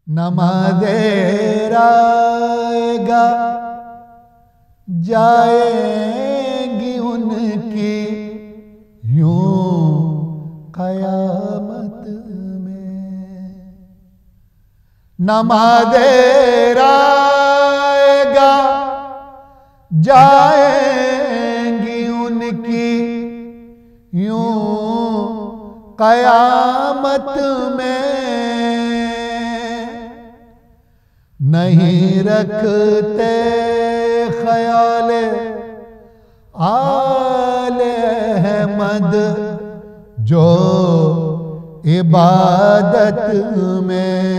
نماز رائے گا جائیں گی ان کی یوں قیامت میں، نماز رائے گا جائیں گی ان کی یوں قیامت میں، نہیں رکھتے خیال آل احمد جو عبادت میں،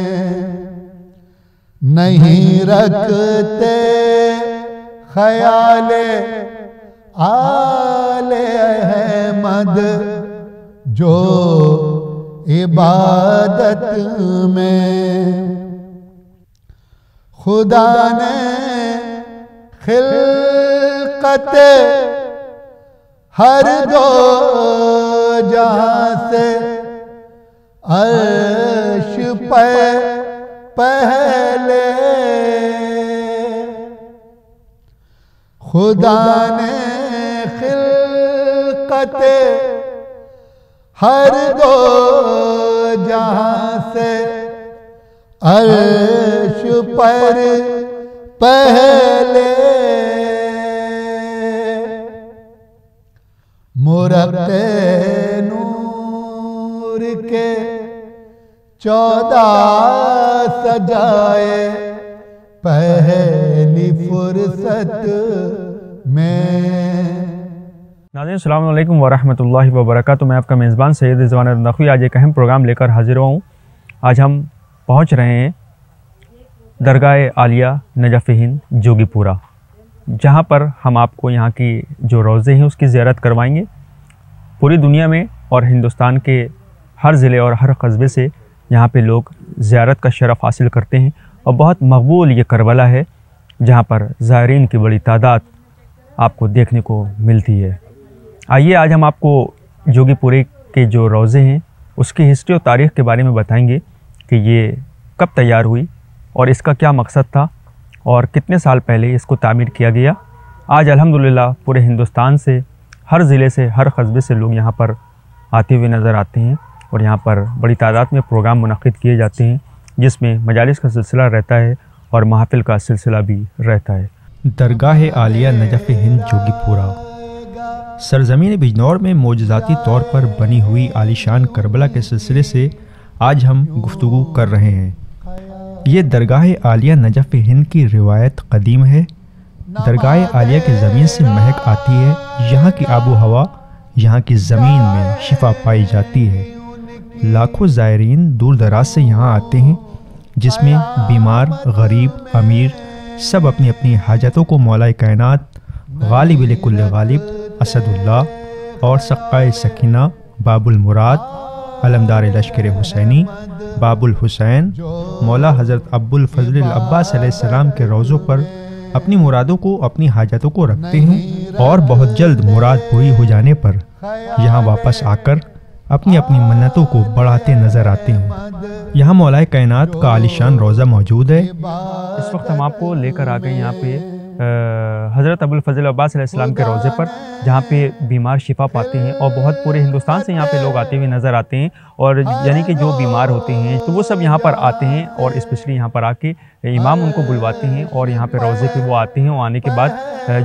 نہیں رکھتے خیال آل احمد جو عبادت میں، خدا نے خلقت ہر دو جہاں سے عرش پہ پہلے، خدا نے خلقت ہر دو جہاں سے عرش پر پہلے، مرقع نور کے 14 سجائے پہلی فرصت میں۔ ناظرین السلام علیکم ورحمۃ اللہ وبرکاتہ، میں آپ کا میزبان سید رضوان نقوی آج ایک اہم پروگرام لے کر حاضر ہوں۔ آج ہم پہنچ رہے ہیں درگاہ عالیہ نجف ہند جوگی پورہ، جہاں پر ہم آپ کو یہاں کی جو روضے ہیں اس کی زیارت کروائیں گے۔ پوری دنیا میں اور ہندوستان کے ہر ضلع اور ہر قصبے سے یہاں پہ لوگ زیارت کا شرف حاصل کرتے ہیں، اور بہت مقبول یہ کربلا ہے جہاں پر زائرین کی بڑی تعداد آپ کو دیکھنے کو ملتی ہے۔ آئیے آج ہم آپ کو جوگی پورے کے جو روضے ہیں اس کی ہسٹری اور تاریخ کے بارے میں بتائیں گے کہ یہ کب تیار ہوئی اور اس کا کیا مقصد تھا اور کتنے سال پہلے اس کو تعمیر کیا گیا۔ آج الحمدللہ پورے ہندوستان سے، ہر ضلع سے، ہر قصبے سے لوگ یہاں پر آتے ہوئے نظر آتے ہیں، اور یہاں پر بڑی تعداد میں پروگرام منعقد کیے جاتے ہیں جس میں مجالس کا سلسلہ رہتا ہے اور محافل کا سلسلہ بھی رہتا ہے۔ درگاہ عالیہ نجف ہند جوگی پورہ سرزمین بجنور میں معجزاتی طور پر بنی ہوئی عالیشان کربلا کے سلسلے سے آج ہم گفتگو کر رہے ہیں۔ یہ درگاہ عالیہ نجف ہند کی روایت قدیم ہے۔ درگاہ عالیہ کی زمین سے مہک آتی ہے، یہاں کی آب و ہوا، یہاں کی زمین میں شفا پائی جاتی ہے۔ لاکھوں زائرین دور دراز سے یہاں آتے ہیں، جس میں بیمار، غریب، امیر سب اپنی اپنی حاجتوں کو مولا کائنات غالب لکل غالب اسد اللہ اور سقائے سکینہ باب المراد علمدار لشکر حسینی باب الحسین مولا حضرت ابو الفضل العباس علیہ السلام کے روضوں پر اپنی مرادوں کو، اپنی حاجتوں کو رکھتے ہیں، اور بہت جلد مراد پوری ہو جانے پر یہاں واپس آ کر اپنی اپنی منتوں کو بڑھاتے نظر آتے ہیں۔ یہاں مولا کائنات کا عالیشان روضہ موجود ہے۔ اس وقت ہم آپ کو لے کر آ گئے یہاں پہ حضرت ابو الفضل عباس علیہ السلام کے روضے پر، جہاں پہ بیمار شفا پاتے ہیں، اور بہت پورے ہندوستان سے یہاں پہ لوگ آتے ہوئے نظر آتے ہیں، اور یعنی کہ جو بیمار ہوتے ہیں تو وہ سب یہاں پر آتے ہیں، اور اسپیشلی یہاں پر آ کے امام ان کو بلواتے ہیں، اور یہاں پہ روضے پہ وہ آتے ہیں، اور آنے کے بعد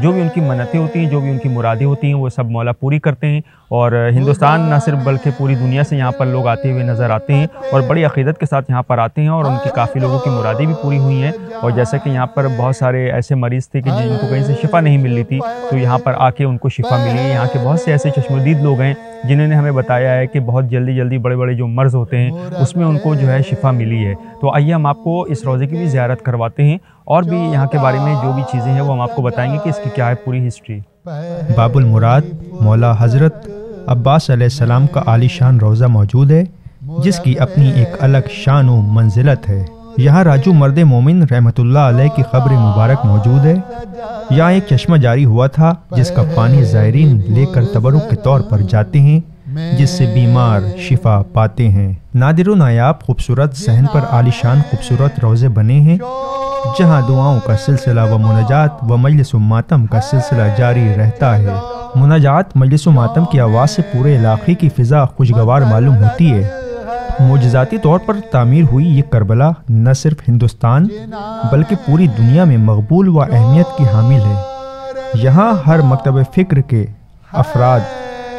جو بھی ان کی منتیں ہوتی ہیں، جو بھی ان کی مرادیں ہوتی ہیں، وہ سب مولا پوری کرتے ہیں۔ اور ہندوستان نہ صرف بلکہ پوری دنیا سے یہاں پر لوگ آتے ہوئے نظر آتے ہیں، اور بڑی عقیدت کے ساتھ یہاں پر آتے ہیں، اور ان کی کافی لوگوں کی مرادیں بھی پوری ہوئی ہیں۔ اور جیسا کہ یہاں پر بہت سارے ایسے مریض تھے کہ جن کو کہیں سے شفا نہیں مل رہی تھی، تو یہاں پر آ کے ان کو شفا ملی۔ یہاں کے بہت سے ایسے چشمدید لوگ ہیں جنہوں نے ہمیں بتایا ہے کہ بہت جلدی بڑے بڑے جو مرض ہوتے ہیں اس میں ان کو جو ہے شفا ملی ہے۔ تو آئیے ہم آپ کو اس روضے کی بھی زیارت کرواتے ہیں، اور بھی یہاں کے بارے میں جو بھی چیزیں ہیں وہ ہم آپ کو بتائیں گے کہ اس کی کیا ہے پوری ہسٹری۔ باب المراد مولا حضرت عباس علیہ السلام کا عالیشان روضہ موجود ہے، جس کی اپنی ایک الگ شان و منزلت ہے۔ یہاں راجو مرد مومن رحمۃ اللہ علیہ کی قبر مبارک موجود ہے۔ یہاں ایک چشمہ جاری ہوا تھا جس کا پانی زائرین لے کر تبرک کے طور پر جاتے ہیں۔ جس سے بیمار شفا پاتے ہیں۔ نادر و نایاب خوبصورت صحن پر عالیشان خوبصورت روضے بنے ہیں، جہاں دعاؤں کا سلسلہ و مناجات و مجلس و ماتم کا سلسلہ جاری رہتا ہے۔ مناجات، مجلس و ماتم کی آواز سے پورے علاقے کی فضا خوشگوار معلوم ہوتی ہے۔ معجزاتی طور پر تعمیر ہوئی یہ کربلا نہ صرف ہندوستان بلکہ پوری دنیا میں مقبول و اہمیت کی حامل ہے۔ یہاں ہر مکتب فکر کے افراد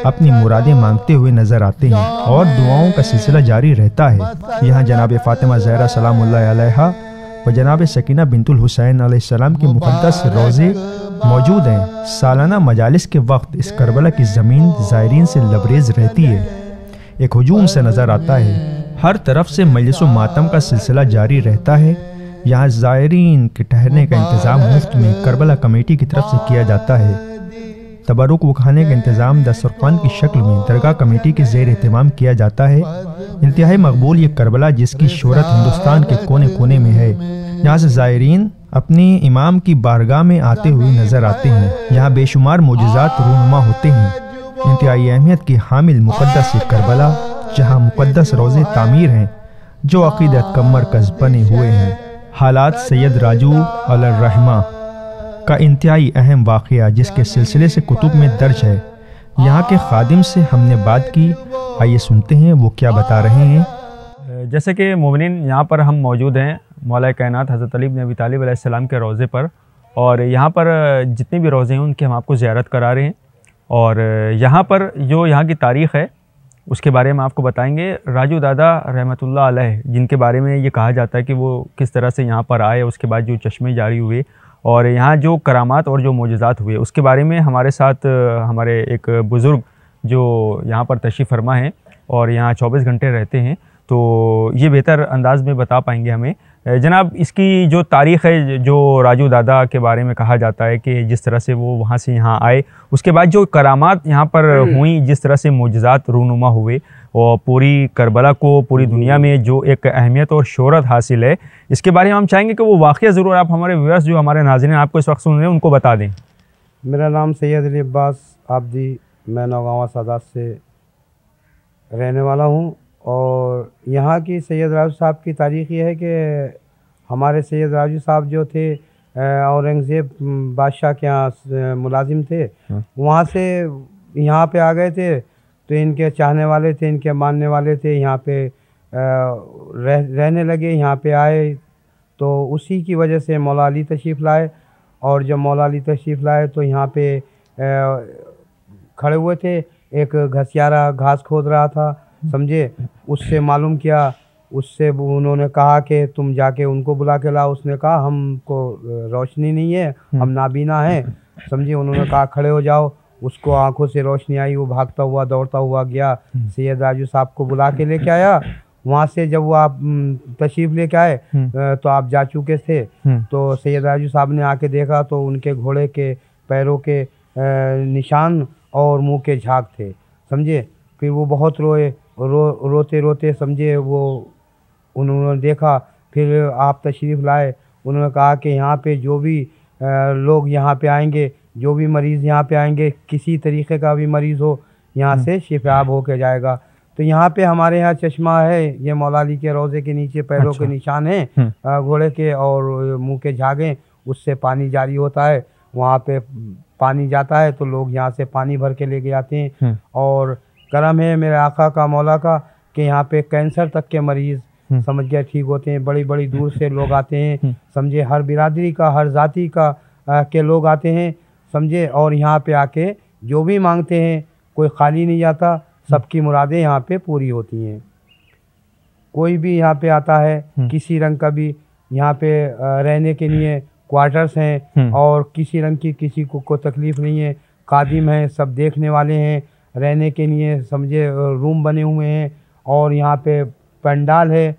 اپنی مرادیں مانگتے ہوئے نظر آتے ہیں اور دعاؤں کا سلسلہ جاری رہتا ہے۔ یہاں جناب فاطمہ زہرا سلام اللہ علیہا و جناب سکینہ بنت الحسین علیہ السلام کے مقدس روضے موجود ہیں۔ سالانہ مجالس کے وقت اس کربلا کی زمین زائرین سے لبریز رہتی ہے، ایک ہجوم سے نظر آتا ہے۔ ہر طرف سے مجلس و ماتم کا سلسلہ جاری رہتا ہے۔ یہاں زائرین کے ٹھہرنے کا انتظام مفت میں کربلا کمیٹی کی طرف سے کیا جاتا ہے۔ تبرک و کھانے کا انتظام دسترخوان کی شکل میں درگاہ کمیٹی کے زیر اہتمام کیا جاتا ہے۔ انتہائی مقبول یہ کربلا جس کی شہرت ہندوستان کے کونے کونے میں ہے، یہاں سے زائرین اپنی امام کی بارگاہ میں آتے ہوئے نظر آتے ہیں۔ یہاں بے شمار معجزات رونما ہوتے ہیں۔ انتہائی اہمیت کی حامل مقدس یہ کربلا، جہاں مقدس روضے تعمیر ہیں جو عقیدت کا مرکز بنے ہوئے ہیں۔ حالات سید راجو علیہ الرحمہ کا انتہائی اہم واقعہ جس کے سلسلے سے کتب میں درج ہے، یہاں کے خادم سے ہم نے بات کی، آئیے سنتے ہیں وہ کیا بتا رہے ہیں۔ جیسے کہ مومنین یہاں پر ہم موجود ہیں مولا کائنات حضرت علی بن ابی طالب علیہ السلام کے روضے پر، اور یہاں پر جتنے بھی روضے ہیں ان کی ہم آپ کو زیارت کرا رہے ہیں، اور یہاں پر جو یہاں کی تاریخ ہے اس کے بارے میں آپ کو بتائیں گے۔ راجو دادا رحمۃ اللہ علیہ، جن کے بارے میں یہ کہا جاتا ہے کہ وہ کس طرح سے یہاں پر آئے، اس کے بعد جو چشمے جاری ہوئے اور یہاں جو کرامات اور جو معجزات ہوئے، اس کے بارے میں ہمارے ساتھ ہمارے ایک بزرگ جو یہاں پر تشریف فرما ہیں اور یہاں 24 گھنٹے رہتے ہیں، تو یہ بہتر انداز میں بتا پائیں گے ہمیں۔ جناب، اس کی جو تاریخ ہے، جو راجو دادا کے بارے میں کہا جاتا ہے کہ جس طرح سے وہ وہاں سے یہاں آئے، اس کے بعد جو کرامات یہاں پر ہوئیں، جس طرح سے معجزات رونما ہوئے اور پوری کربلا کو پوری دنیا میں جو ایک اہمیت اور شہرت حاصل ہے، اس کے بارے میں ہم چاہیں گے کہ وہ واقعہ ضرور آپ ہمارے ویورز جو ہمارے ناظرین آپ کو اس وقت سن رہے ہیں ان کو بتا دیں۔ میرا نام سید علی عباس عابدی، میں نوگاواں سادات سے رہنے والا ہوں، اور یہاں کی سید راجو صاحب کی تاریخ یہ ہے کہ ہمارے سید راجو صاحب جو تھے اورنگزیب بادشاہ کے یہاں ملازم تھے، وہاں سے یہاں پہ آ گئے تھے، تو ان کے چاہنے والے تھے، ان کے ماننے والے تھے، یہاں پہ رہنے لگے، یہاں پہ آئے، تو اسی کی وجہ سے مولا علی تشریف لائے، اور جب مولا علی تشریف لائے تو یہاں پہ کھڑے ہوئے تھے، ایک گھسیارا گھاس کھود رہا تھا، سمجھے، اس سے معلوم کیا، اس سے انہوں نے کہا کہ تم جا کے ان کو بلا کے لاؤ۔ اس نے کہا ہم کو روشنی نہیں ہے، ہم نابینا ہیں، سمجھے۔ انہوں نے کہا کھڑے ہو جاؤ، اس کو آنکھوں سے روشنی آئی، وہ بھاگتا ہوا دوڑتا ہوا گیا، سید راجو صاحب کو بلا کے لے کے آیا۔ وہاں سے جب وہ آپ تشریف لے کے آئے تو آپ جا چکے تھے، تو سید راجو صاحب نے آ کے دیکھا تو ان کے گھوڑے کے پیروں کے نشان اور منہ کے جھاگ تھے، سمجھے۔ پھر وہ بہت روئے، روتے روتے سمجھے، وہ انہوں نے دیکھا، پھر آپ تشریف لائے، انہوں نے کہا کہ یہاں پہ جو بھی لوگ یہاں پہ آئیں گے، جو بھی مریض یہاں پہ آئیں گے، کسی طریقے کا بھی مریض ہو، یہاں سے شفایاب ہو کے جائے گا۔ تو یہاں پہ ہمارے یہاں چشمہ ہے، یہ مولا علی کے روضے کے نیچے پیروں کے نشان ہیں گھوڑے کے اور منہ کے جھاگیں، اس سے پانی جاری ہوتا ہے، وہاں پہ پانی جاتا ہے تو لوگ یہاں سے پانی بھر کے لے کے آتے ہیں۔ اور کرم ہے میرے آقا کا، مولا کا، کہ یہاں پہ کینسر تک کے مریض سمجھ گئے ٹھیک ہوتے ہیں، بڑی بڑی دور سے لوگ آتے ہیں، سمجھے، ہر برادری کا، ہر ذاتی کا کے لوگ آتے ہیں، سمجھے، اور یہاں پہ آ کے جو بھی مانگتے ہیں کوئی خالی نہیں جاتا، سب کی مرادیں یہاں پہ پوری ہوتی ہیں۔ کوئی بھی یہاں پہ آتا ہے کسی رنگ کا بھی، یہاں پہ رہنے کے لیے کوارٹرز ہیں، اور کسی رنگ کی کسی کو کوئی تکلیف نہیں ہے، خادم ہیں، سب دیکھنے والے ہیں، رہنے کے لیے سمجھے روم بنے ہوئے ہیں، اور یہاں پہ پنڈال ہے،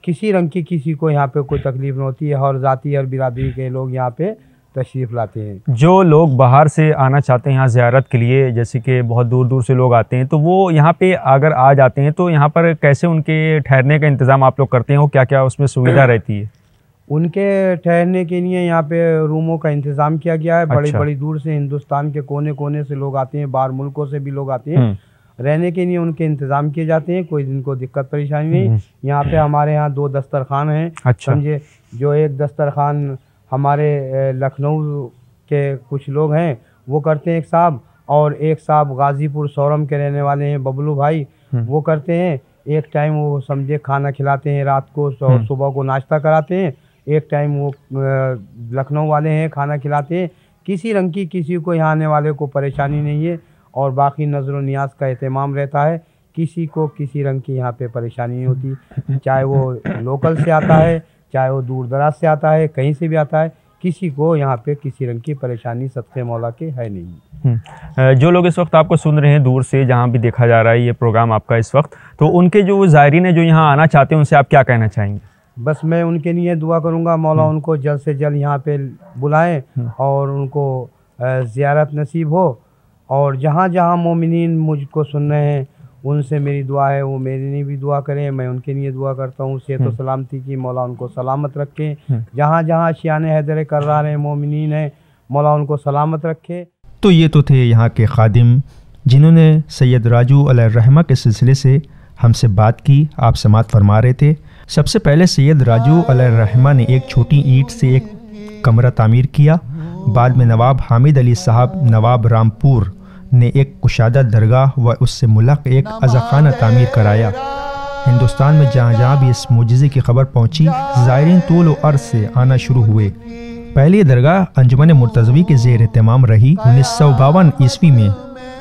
کسی رنگ کی کسی کو یہاں پہ کوئی تکلیف نہ ہوتی ہے، اور ذاتی اور برادری کے لوگ یہاں پہ تشریف لاتے ہیں۔ جو لوگ باہر سے آنا چاہتے ہیں یہاں زیارت کے لیے، جیسے کہ بہت دور دور سے لوگ آتے ہیں، تو وہ یہاں پہ اگر آ جاتے ہیں تو یہاں پر کیسے ان کے ٹھہرنے کا انتظام آپ لوگ کرتے ہیں، اور کیا کیا اس میں سویدھا رہتی ہے؟ ان کے ٹھہرنے کے لیے یہاں پہ روموں کا انتظام کیا گیا ہے، بڑی بڑی دور سے ہندوستان کے کونے کونے سے لوگ آتے ہیں، باہر ملکوں سے بھی لوگ آتے ہیں، رہنے کے لیے ان کے انتظام کیے جاتے ہیں، کوئی ان کو دقت پریشانی نہیں۔ یہاں پہ ہمارے یہاں 2 دسترخوان ہیں، سمجھے، جو ایک دسترخوان ہمارے لکھنؤ کے کچھ لوگ ہیں وہ کرتے ہیں ایک صاحب، اور ایک صاحب غازی پور سورم کے رہنے والے ہیں ببلو بھائی، وہ کرتے ہیں۔ ایک ٹائم وہ سمجھے کھانا کھلاتے ہیں رات کو، اور صبح کو ناشتہ کراتے ہیں۔ ایک ٹائم وہ لکھنؤ والے ہیں کھانا کھلاتے ہیں۔ کسی رنگ کی کسی کو یہاں آنے والے کو پریشانی نہیں ہے، اور باقی نظر و نیاز کا اہتمام رہتا ہے، کسی کو کسی رنگ کی یہاں پہ پریشانی نہیں ہوتی، چاہے وہ لوکل سے آتا ہے، چاہے وہ دور دراز سے آتا ہے، کہیں سے بھی آتا ہے، کسی کو یہاں پہ کسی رنگ کی پریشانی صدقے مولا کے ہے نہیں۔ جو لوگ اس وقت آپ کو سن رہے ہیں دور سے، جہاں بھی دیکھا جا رہا ہے یہ پروگرام آپ کا اس وقت، تو ان کے جو زائرین ہیں جو یہاں آنا چاہتے ہیں ان سے آپ کیا کہنا چاہیں گے؟ بس میں ان کے لیے دعا کروں گا مولا ان کو جلد سے جلد یہاں پہ بلائیں اور ان کو زیارت نصیب ہو، اور جہاں جہاں مومنین مجھ کو سن رہے ہیں ان سے میری دعا ہے وہ میرے لیے بھی دعا کریں، میں ان کے لیے دعا کرتا ہوں صحت و سلامتی کی، مولا ان کو سلامت رکھیں۔ جہاں جہاں شیان حیدر کرار ہیں مومنین ہیں، مولا ان کو سلامت رکھے۔ تو یہ تو تھے یہاں کے خادم جنہوں نے سید راجو علیہ الرحمہ کے سلسلے سے ہم سے بات کی، آپ سماعت فرما رہے تھے۔ سب سے پہلے سید راجو علیہ الرحمہ نے ایک چھوٹی اینٹ سے ایک کمرہ تعمیر کیا، بعد میں نواب حامد علی صاحب نواب رامپور نے ایک کشادہ درگاہ و اس سے ملحق ایک عزاخانہ تعمیر کرایا۔ ہندوستان میں جہاں جہاں بھی اس معجزے کی خبر پہنچی، زائرین طول و عرض سے آنا شروع ہوئے۔ پہلی درگاہ انجمن مرتضوی کے زیر اہتمام رہی۔ 1952 عیسوی میں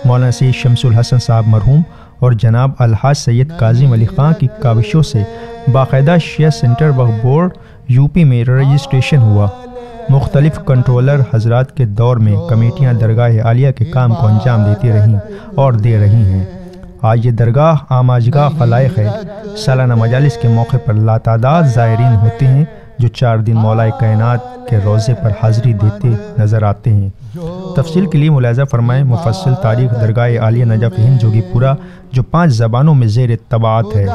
مولانا سید شمس الحسن صاحب مرحوم اور جناب الحاج سید کاظم علی خان کی کاوشوں سے باقاعدہ شیعہ سینٹر و بورڈ یو پی میں رجسٹریشن ہوا۔ مختلف کنٹرولر حضرات کے دور میں کمیٹیاں درگاہ عالیہ کے کام کو انجام دیتی رہیں اور دے رہی ہیں۔ آج یہ درگاہ آماجگاہ خلائق ہے۔ سالانہ مجالس کے موقع پر لاتعداد زائرین ہوتے ہیں جو 4 دن مولا کائنات کے روضے پر حاضری دیتے نظر آتے ہیں۔ تفصیل کے لیے ملاحظہ فرمائیں مفصل تاریخ درگاہ عالیہ نجف ہند جوگی پورا، جو 5 زبانوں میں زیر طباعت ہے۔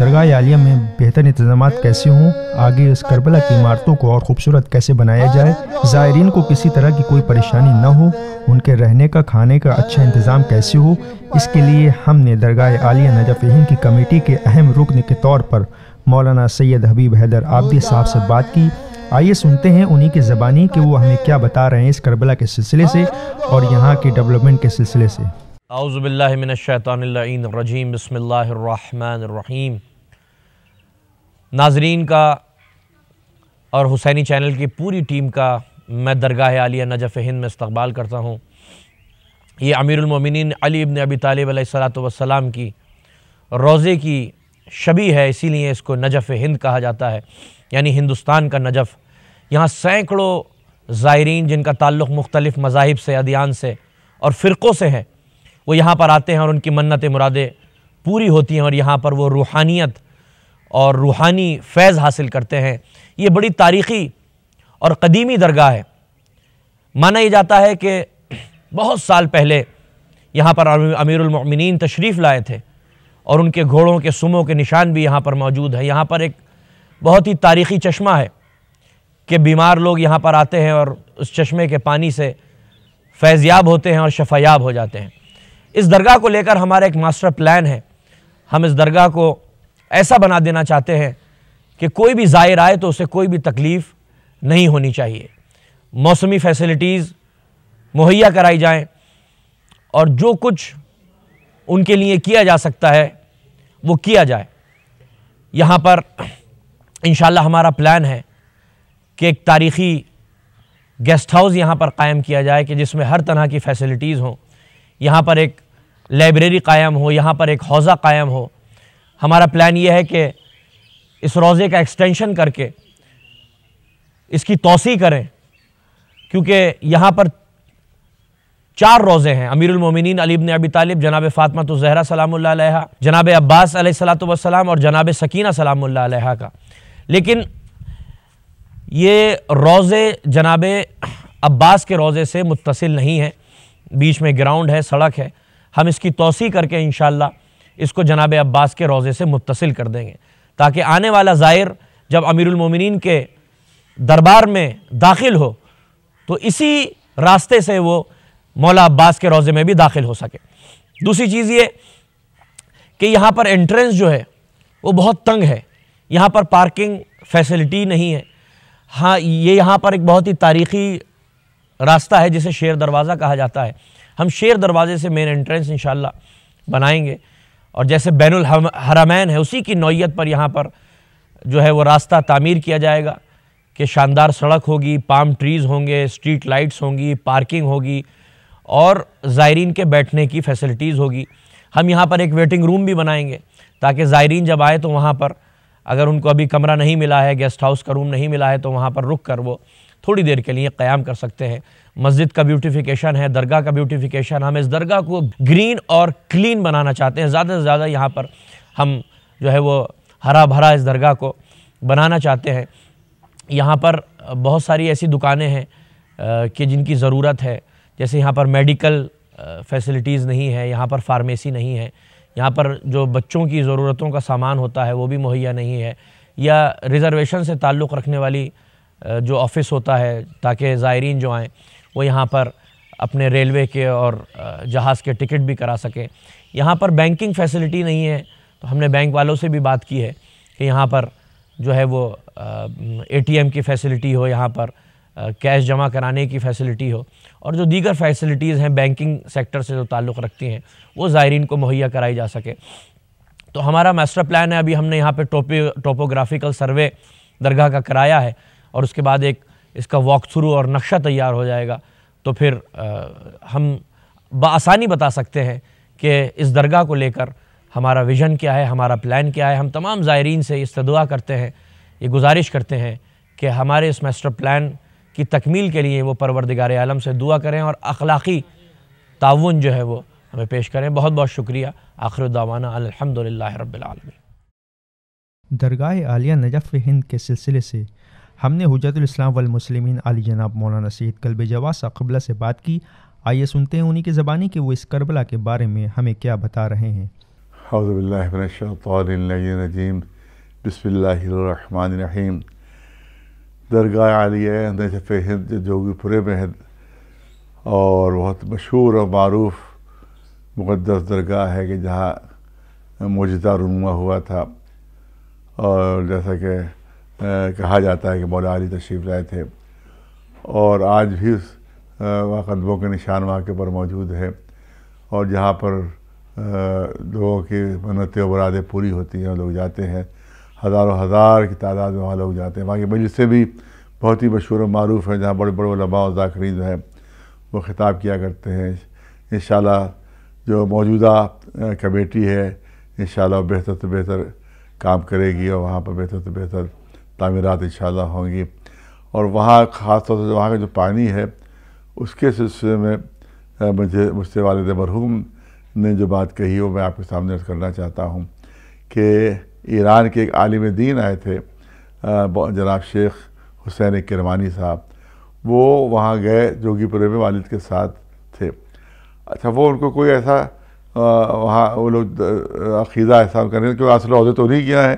درگاہ عالیہ میں بہتر انتظامات کیسے ہوں، آگے اس کربلا کی عمارتوں کو اور خوبصورت کیسے بنایا جائے، زائرین کو کسی طرح کی کوئی پریشانی نہ ہو، ان کے رہنے کا کھانے کا اچھا انتظام کیسے ہو، اس کے لیے ہم نے درگاہ عالیہ نجف ہند کی کمیٹی کے اہم رکن کے طور پر مولانا سید حبیب حیدر عابدی صاحب سے بات کی۔ آئیے سنتے ہیں انہی کی زبانی کہ وہ ہمیں کیا بتا رہے ہیں اس کربلا کے سلسلے سے اور یہاں کی ڈیولپمنٹ کے سلسلے سے۔ اعوذ باللہ من الشیطان اللعین الرجیم، بسم اللہ الرحمن الرحیم۔ ناظرین کا اور حسینی چینل کی پوری ٹیم کا میں درگاہ عالیہ نجف ہند میں استقبال کرتا ہوں۔ یہ امیر المومنین علی ابن ابی طالب علیہ السلام کی روضے کی شبیہ ہے، اسی لیے اس کو نجف ہند کہا جاتا ہے، یعنی ہندوستان کا نجف۔ یہاں سینکڑوں زائرین جن کا تعلق مختلف مذاہب سے، ادیان سے اور فرقوں سے ہے، وہ یہاں پر آتے ہیں اور ان کی منت مرادیں پوری ہوتی ہیں، اور یہاں پر وہ روحانیت اور روحانی فیض حاصل کرتے ہیں۔ یہ بڑی تاریخی اور قدیمی درگاہ ہے۔ مانا یہ جاتا ہے کہ بہت سال پہلے یہاں پر امیر المؤمنین تشریف لائے تھے، اور ان کے گھوڑوں کے سموں کے نشان بھی یہاں پر موجود ہے۔ یہاں پر ایک بہت ہی تاریخی چشمہ ہے کہ بیمار لوگ یہاں پر آتے ہیں اور اس چشمے کے پانی سے فیضیاب ہوتے ہیں اور شفایاب ہو جاتے ہیں۔ اس درگاہ کو لے کر ہمارا ایک ماسٹر پلان ہے۔ ہم اس درگاہ کو ایسا بنا دینا چاہتے ہیں کہ کوئی بھی زائر آئے تو اسے کوئی بھی تکلیف نہیں ہونی چاہیے۔ موسمی فیسلٹیز مہیا کرائی جائیں، اور جو کچھ ان کے لیے کیا جا سکتا ہے وہ کیا جائے۔ یہاں پر انشاءاللہ ہمارا پلان ہے کہ ایک تاریخی گیسٹ ہاؤس یہاں پر قائم کیا جائے کہ جس میں ہر طرح کی فیسلٹیز ہوں۔ یہاں پر ایک لائبریری قائم ہو، یہاں پر ایک حوضہ قائم ہو۔ ہمارا پلان یہ ہے کہ اس روضے کا ایکسٹینشن کر کے اس کی توسیع کریں، کیونکہ یہاں پر 4 روضے ہیں: امیر المومنین علی ابن ابی طالب، جناب فاطمہ الزہرا سلام اللہ علیہا، جناب عباس علیہ السلام اور جناب سکینہ سلام اللہ علیہا کا۔ لیکن یہ روضے جناب عباس کے روضے سے متصل نہیں ہے، بیچ میں گراؤنڈ ہے، سڑک ہے۔ ہم اس کی توسیع کر کے انشاءاللہ اس کو جناب عباس کے روضے سے متصل کر دیں گے، تاکہ آنے والا زائر جب امیر المومنین کے دربار میں داخل ہو تو اسی راستے سے وہ مولا عباس کے روضے میں بھی داخل ہو سکے۔ دوسری چیز یہ کہ یہاں پر انٹرنس جو ہے وہ بہت تنگ ہے، یہاں پر پارکنگ فیسلٹی نہیں ہے. ہاں یہ یہاں پر ایک بہت ہی تاریخی راستہ ہے جسے شیر دروازہ کہا جاتا ہے. ہم شیر دروازے سے مین انٹرنس انشاءاللہ بنائیں گے، اور جیسے بین الحرمین ہے اسی کی نوعیت پر یہاں پر جو ہے وہ راستہ تعمیر کیا جائے گا کہ شاندار سڑک ہوگی، پام ٹریز ہوں گے، اسٹریٹ لائٹس ہوں گی، پارکنگ ہوگی اور زائرین کے بیٹھنے کی فیسلٹیز ہوگی. ہم یہاں پر ایک ویٹنگ روم بھی بنائیں گے تاکہ زائرین جب آئے تو وہاں پر اگر ان کو ابھی کمرہ نہیں ملا ہے، گیسٹ ہاؤس کا روم نہیں ملا ہے، تو وہاں پر رک کر وہ تھوڑی دیر کے لیے قیام کر سکتے ہیں. مسجد کا بیوٹیفیکیشن ہے، درگاہ کا بیوٹیفیکیشن. ہم اس درگاہ کو گرین اور کلین بنانا چاہتے ہیں، زیادہ سے زیادہ یہاں پر ہم جو ہے وہ ہرا بھرا اس درگاہ کو بنانا چاہتے ہیں. یہاں پر بہت ساری ایسی دکانیں ہیں کہ جن کی ضرورت ہے، جیسے یہاں پر میڈیکل فیسلٹیز نہیں ہے، یہاں پر فارمیسی نہیں ہے، یہاں پر جو بچوں کی ضرورتوں کا سامان ہوتا ہے وہ بھی مہیا نہیں ہے، یا ریزرویشن سے تعلق رکھنے والی جو آفس ہوتا ہے تاکہ زائرین جو آئیں وہ یہاں پر اپنے ریلوے کے اور جہاز کے ٹکٹ بھی کرا سکیں. یہاں پر بینکنگ فیسلٹی نہیں ہے، تو ہم نے بینک والوں سے بھی بات کی ہے کہ یہاں پر جو ہے وہ اے ٹی ایم کی فیسلٹی ہو، یہاں پر کیش جمع کرانے کی فیسلٹی ہو، اور جو دیگر فیسلٹیز ہیں بینکنگ سیکٹر سے جو تعلق رکھتی ہیں وہ زائرین کو مہیا کرائی جا سکے. تو ہمارا ماسٹر پلان ہے، ابھی ہم نے یہاں پہ ٹوپوگرافیکل سروے درگاہ کا کرایا ہے، اور اس کے بعد ایک اس کا واک تھرو اور نقشہ تیار ہو جائے گا. تو پھر ہم بآسانی بتا سکتے ہیں کہ اس درگاہ کو لے کر ہمارا ویژن کیا ہے، ہمارا پلان کیا ہے. ہم تمام زائرین سے استدعا کرتے ہیں، یہ گزارش کرتے ہیں کہ ہمارے اس ماسٹر پلان کی تکمیل کے لیے وہ پروردگار عالم سے دعا کریں اور اخلاقی تعاون جو ہے وہ ہمیں پیش کریں. بہت بہت شکریہ. آخر دعوانا الحمدللہ رب العالمین. درگاہ عالیہ نجف ہند کے سلسلے سے ہم نے حجت الاسلام والمسلمین علی جناب مولانا سید قلب جواز صاحب قبلہ سے بات کی. آئیے سنتے ہیں انہی کی زبانی کہ وہ اس کربلا کے بارے میں ہمیں کیا بتا رہے ہیں. اعوذ باللہ من الشیطان الرجیم. بسم اللہ الرحمن الرحیم. درگاہ عالیہ نجف ہند جو جوگی پورے میں ہے اور بہت مشہور اور معروف مقدس درگاہ ہے کہ جہاں معجزہ رونما ہوا تھا، اور جیسا کہ کہا جاتا ہے کہ مولا علی تشریف لائے تھے، اور آج بھی وہاں قدموں کے نشان وہاں کے اوپر موجود ہے، اور جہاں پر لوگوں کی منتیں و مرادیں پوری ہوتی ہیں لوگ جاتے ہیں. ہزاروں ہزار کی تعداد میں وہاں لوگ جاتے ہیں. وہاں کی مجلسیں بھی بہت ہی مشہور و معروف ہیں جہاں بڑے بڑے علماء و ذاکرین جو ہیں وہ خطاب کیا کرتے ہیں. انشاءاللہ جو موجودہ کمیٹی ہے انشاءاللہ بہتر سے بہتر کام کرے گی، اور وہاں پر بہتر سے بہتر تعمیرات انشاءاللہ ہوں گی. اور وہاں خاص طور سے وہاں کا جو پانی ہے اس کے سلسلے میں مجھ سے والد مرحوم نے جو بات کہی وہ میں آپ کے سامنے عرض کرنا چاہتا ہوں کہ ایران کے ایک عالم دین آئے تھے جناب شیخ حسین کرمانی صاحب. وہ وہاں گئے جوگی پورے میں والد کے ساتھ تھے. اچھا وہ ان کو کوئی ایسا وہاں وہ لوگ عقیدہ ایسا کرنے کیونکہ اصل عہدے تو نہیں کیا ہے،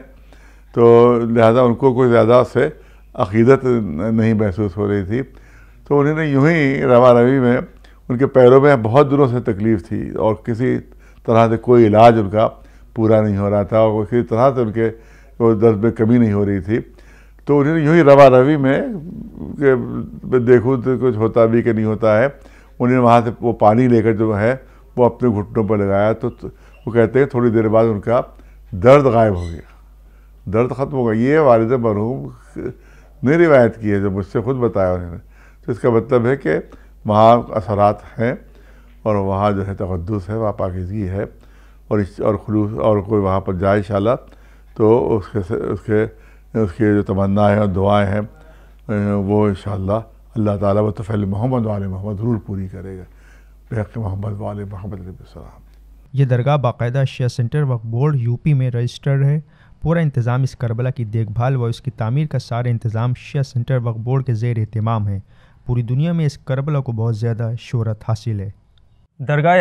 تو لہذا ان کو کوئی زیادہ سے عقیدت نہیں محسوس ہو رہی تھی. تو انہوں نے یوں ہی رواں روی میں ان کے پیروں میں بہت دنوں سے تکلیف تھی اور کسی طرح سے کوئی علاج ان کا پورا نہیں ہو رہا تھا، اور کسی طرح سے ان کے درد میں کمی نہیں ہو رہی تھی. تو انہوں نے یوں ہی رواں روی میں کہ دیکھوں تو کچھ ہوتا بھی کہ نہیں ہوتا ہے، انہوں نے وہاں سے وہ پانی لے کر جو ہے وہ اپنے گھٹنوں پر لگایا. تو وہ کہتے ہیں تھوڑی دیر بعد ان کا درد غائب ہو گیا، درد ختم ہو گیا. یہ والد مرحوم نے روایت کی ہے، جو مجھ سے خود بتایا انہوں نے. تو اس کا مطلب ہے کہ وہاں اثرات ہیں، اور وہاں جو ہے تقدس ہے، وہاں پاکیزگی ہے، اور خلوص، اور کوئی وہاں پر جائے انشاءاللہ تو اس کے جو تمنا ہے اور دعائیں ہیں وہ انشاءاللہ اللہ تعالیٰ بطفیل محمد و آل محمد ضرور پوری کرے گا. بحق محمد و آل محمد علیہ السلام. یہ درگاہ باقاعدہ شیعہ سینٹر وقف بورڈ یوپی میں رجسٹرڈ ہے. پورا انتظام اس کربلا کی دیکھ بھال و اس کی تعمیر کا سارے انتظام شیعہ سینٹر وقف بورڈ کے زیر اہتمام ہے. پوری دنیا میں اس کربلا کو بہت زیادہ شہرت حاصل ہے. درگاہ